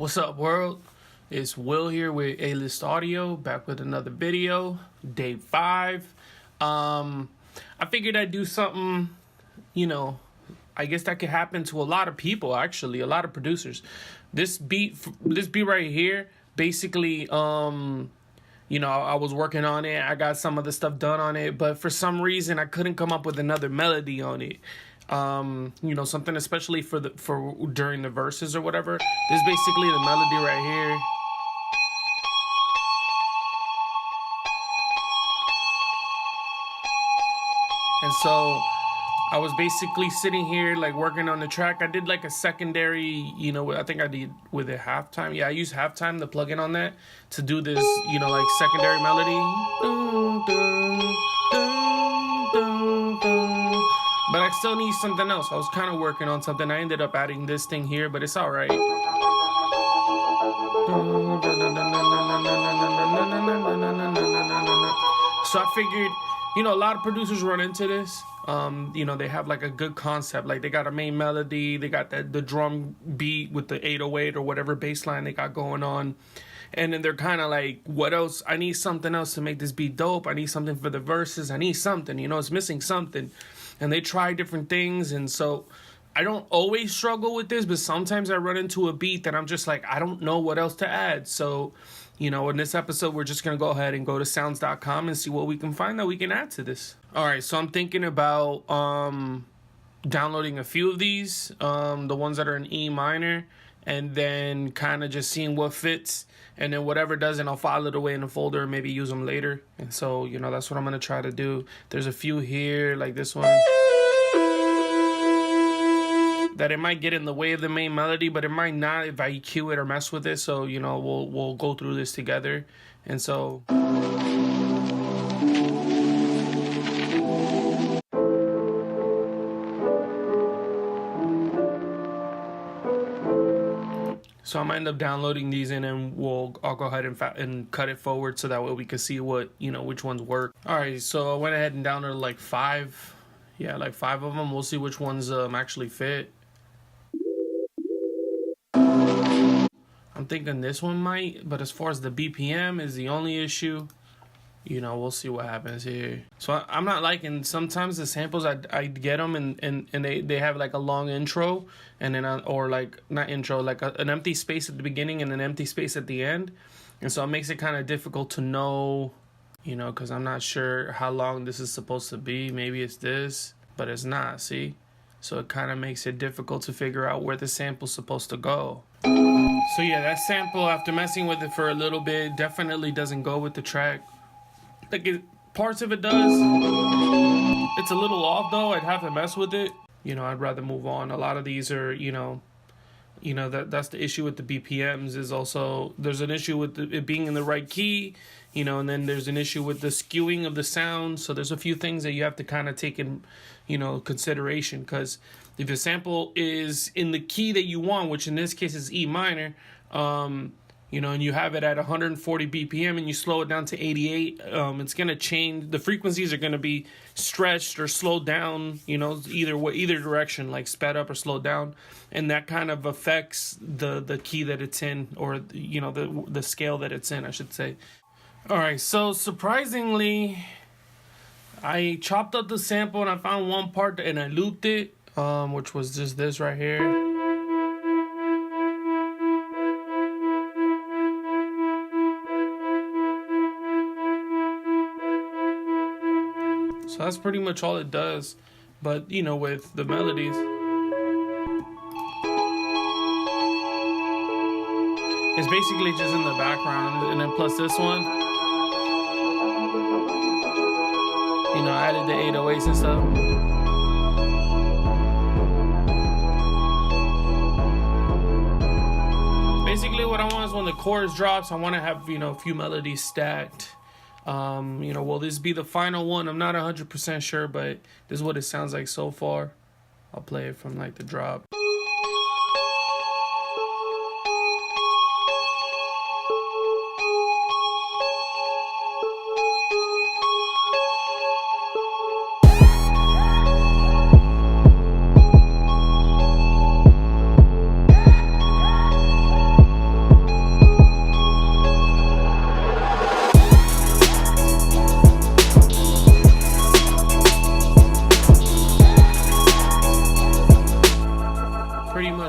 What's up, world? It's Will here with A-List Audio, back with another video, day 5. I figured I'd do something, I guess that could happen to a lot of people, actually, a lot of producers. This beat right here, basically, I was working on it. I got some of the stuff done on it, but for some reason, I couldn't come up with another melody on it. Something especially for during the verses or whatever. This is basically the melody right here. And so I was basically sitting here like working on the track. I did like a secondary, I think I did with a halftime. Yeah, I used halftime, the plugin on that, to do this, like secondary melody. Dun, dun, dun, dun, dun. But I still need something else. I was kind of working on something. I ended up adding this thing here, but it's all right. So I figured, a lot of producers run into this. They have like a good concept. Like they got a main melody, they got the drum beat with the 808 or whatever bass line they got going on. And then they're kind of like, what else? I need something else to make this beat dope. I need something for the verses. I need something, it's missing something. And they try different things. And so I don't always struggle with this, but sometimes I run into a beat that I'm just like, I don't know what else to add. So, in this episode, we're just going to go ahead and go to sounds.com and see what we can find that we can add to this. All right, so I'm thinking about downloading a few of these, the ones that are in E minor, and then kind of just seeing what fits. And then whatever doesn't, I'll file it away in a folder and maybe use them later. And so, that's what I'm going to try to do. There's a few here, like this one, that it might get in the way of the main melody, but it might not if I EQ it or mess with it. So, we'll go through this together. And so... So I might end up downloading these and then I'll go ahead and cut it forward so that way we can see what, which ones work. All right, so I went ahead and downloaded like 5. Yeah, like 5 of them. We'll see which ones actually fit. I'm thinking this one might, but as far as the BPM is the only issue. We'll see what happens here. So I'm not liking, sometimes the samples, I get them and they have like a long intro and then, or like, not intro, like an empty space at the beginning and an empty space at the end. And so it makes it kind of difficult to know, because I'm not sure how long this is supposed to be. Maybe it's this, but it's not, see? So it kind of makes it difficult to figure out where the sample's supposed to go. So yeah, that sample, after messing with it for a little bit, definitely doesn't go with the track. Like parts of it does. It's a little off though. I'd have to mess with it. I'd rather move on. A lot of these are, that's the issue with the BPMs is also there's an issue with it being in the right key, and then there's an issue with the skewing of the sound. So there's a few things that you have to kind of take in, consideration, because if the sample is in the key that you want, which in this case is E minor, and you have it at 140 BPM and you slow it down to 88, it's going to change. The frequencies are going to be stretched or slowed down, either direction, like sped up or slowed down. And that kind of affects the key that it's in, or, the scale that it's in, I should say. All right, so surprisingly, I chopped up the sample and I found one part and I looped it, which was just this right here. So that's pretty much all it does. But, with the melodies, it's basically just in the background. And then plus this one, I added the 808s and stuff. Basically what I want is when the chorus drops, I want to have, a few melodies stacked. Will this be the final one? I'm not 100% sure, but this is what it sounds like so far. I'll play it from like the drop.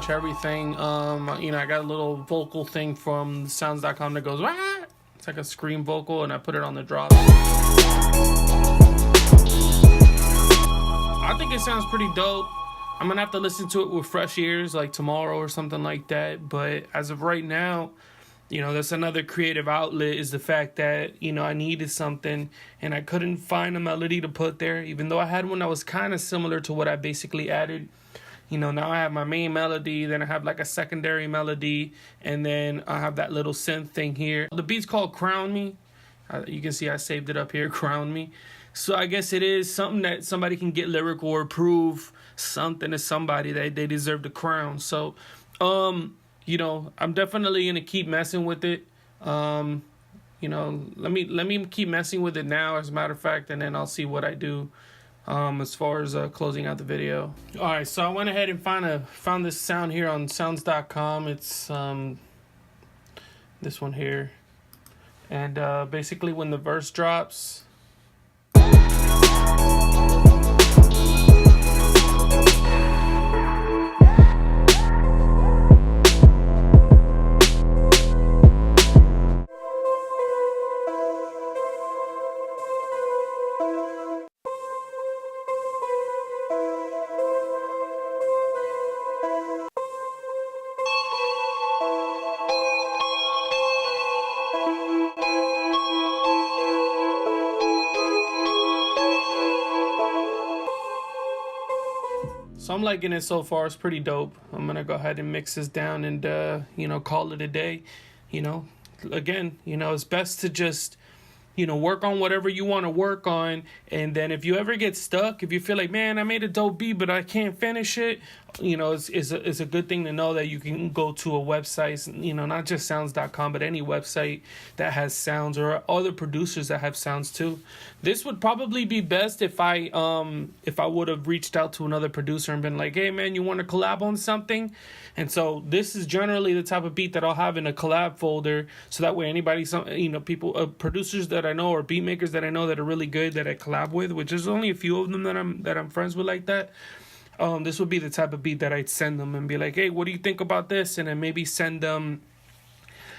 much everything. You know, I got a little vocal thing from sounds.com that goes, "Wah!" It's like a scream vocal, and I put it on the drop. I think it sounds pretty dope. I'm gonna have to listen to it with fresh ears like tomorrow or something like that. But as of right now, you know, that's another creative outlet, is the fact that, you know, I needed something and I couldn't find a melody to put there, even though I had one that was kind of similar to what I basically added. You know, now I have my main melody, then I have like a secondary melody, and then I have that little synth thing here. The beat's called Crown Me. You can see I saved it up here, Crown Me. So I guess it is something that somebody can get lyrical or prove something to somebody that they deserve the crown. So, you know, I'm definitely gonna keep messing with it. You know, let me keep messing with it now, as a matter of fact, and then I'll see what I do as far as closing out the video. All right, so I went ahead and found this sound here on sounds.com. It's this one here, and basically when the verse drops. So I'm liking it so far. It's pretty dope. I'm gonna go ahead and mix this down and you know, call it a day. You know, again, you know, it's best to just, you know, work on whatever you want to work on, and then if you ever get stuck, if you feel like, man, I made a dope beat but I can't finish it, you know, it's a good thing to know that you can go to a website, you know, not just sounds.com, but any website that has sounds, or other producers that have sounds too. This would probably be best if I would have reached out to another producer and been like, hey man, you want to collab on something? And so this is generally the type of beat that I'll have in a collab folder, so that way anybody, you know, people, producers that I know, or beat makers that I know that are really good that I collab with, which is only a few of them that I'm friends with like that. This would be the type of beat that I'd send them and be like, hey, what do you think about this? And then maybe send them,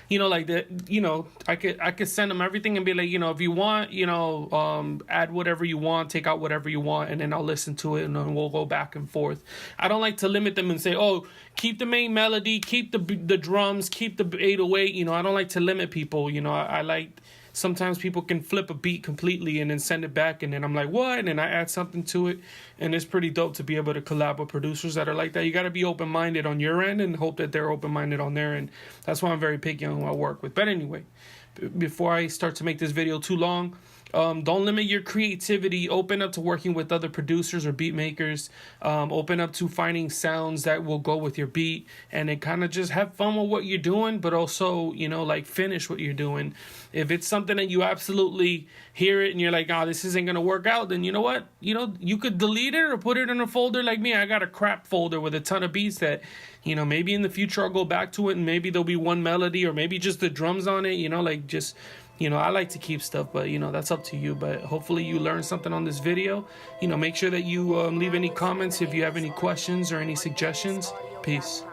you know, like the, you know, I could send them everything and be like, you know, if you want, you know, add whatever you want, take out whatever you want, and then I'll listen to it and then we'll go back and forth. I don't like to limit them and say, oh, keep the main melody, keep the drums, keep the 808. You know, I don't like to limit people. You know, I like, sometimes people can flip a beat completely and then send it back, and then I'm like, what? And then I add something to it, and it's pretty dope to be able to collab with producers that are like that. You got to be open-minded on your end and hope that they're open-minded on their end. That's why I'm very picky on who I work with. But anyway, before I start to make this video too long, don't limit your creativity. Open up to working with other producers or beat makers. Open up to finding sounds that will go with your beat, and then kind of just have fun with what you're doing, but also, you know, like, finish what you're doing. If it's something that you absolutely hear it and you're like, oh, this isn't going to work out, then you know what? You know, you could delete it or put it in a folder like me. I got a crap folder with a ton of beats that, you know, maybe in the future I'll go back to it and maybe there'll be one melody or maybe just the drums on it, you know, like, just, you know, I like to keep stuff, but, you know, that's up to you. But hopefully you learned something on this video. You know, make sure that you leave any comments if you have any questions or any suggestions. Peace.